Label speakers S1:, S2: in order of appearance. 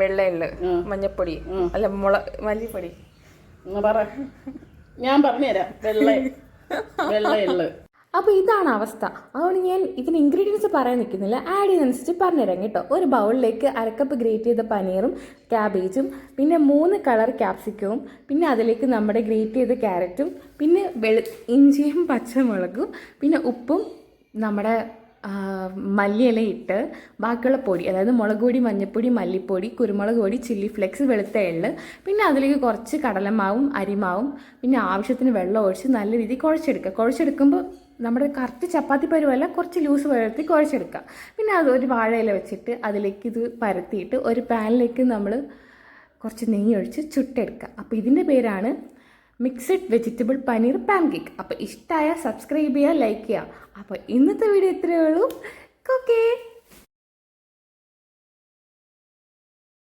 S1: വെള്ള എള്ള്, മഞ്ഞപ്പൊടി, അല്ല മല്ലിപ്പൊടി
S2: പറ, ഞാൻ പറഞ്ഞുതരാം. വെള്ള എള്ള്.
S1: അപ്പോൾ ഇതാണ് അവസ്ഥ. അതുകൊണ്ട് ഞാൻ ഇതിന് ഇൻഗ്രീഡിയൻസ് പറയാൻ നിൽക്കുന്നില്ല, ആഡ് ചെയ്യുന്നതനുസരിച്ച് പറഞ്ഞുതരാം കേട്ടോ. ഒരു ബൗളിലേക്ക് അരക്കപ്പ് ഗ്രേറ്റ് ചെയ്ത പനീറും ക്യാബേജും, പിന്നെ 3 കളർ ക്യാപ്സിക്കവും, പിന്നെ അതിലേക്ക് നമ്മുടെ ഗ്രേറ്റ് ചെയ്ത ക്യാരറ്റും, പിന്നെ ഇഞ്ചിയും പച്ചമുളകും, പിന്നെ ഉപ്പും നമ്മുടെ മല്ലിയില ഇട്ട് ബാക്കിയുള്ള പൊടി, അതായത് മുളക് പൊടി, മഞ്ഞൾപ്പൊടി, മല്ലിപ്പൊടി, കുരുമുളക് പൊടി, ചില്ലി ഫ്ലെക്സ്, വെളുത്ത എള്ള്, പിന്നെ അതിലേക്ക് കുറച്ച് കടലമാവും അരിമാവും, പിന്നെ ആവശ്യത്തിന് വെള്ളം ഒഴിച്ച് നല്ല രീതിയിൽ കുഴച്ചെടുക്കുക. കുഴച്ചെടുക്കുമ്പോൾ നമ്മുടെ കറക്റ്റ് ചപ്പാത്തി പരുവല്ല, കുറച്ച് ലൂസ് പരുവത്തിൽ കുഴച്ചെടുക്കുക. പിന്നെ അത് ഒരു വാഴയില വെച്ചിട്ട് അതിലേക്ക് ഇത് പരത്തിയിട്ട് ഒരു പാനിലേക്ക് നമ്മൾ കുറച്ച് നെയ്യ് ഒഴിച്ച് ചുട്ടെടുക്കുക. അപ്പോൾ ഇതിൻ്റെ പേരാണ് മിക്സഡ് വെജിറ്റബിൾ പനീർ പാൻകേക്ക്. അപ്പോൾ ഇഷ്ടമായ സബ്സ്ക്രൈബ് ചെയ്യുക, ലൈക്ക് ചെയ്യുക. അപ്പോൾ ഇന്നത്തെ വീഡിയോ ഇത്രയേ ഉള്ളൂ. ഓക്കേ.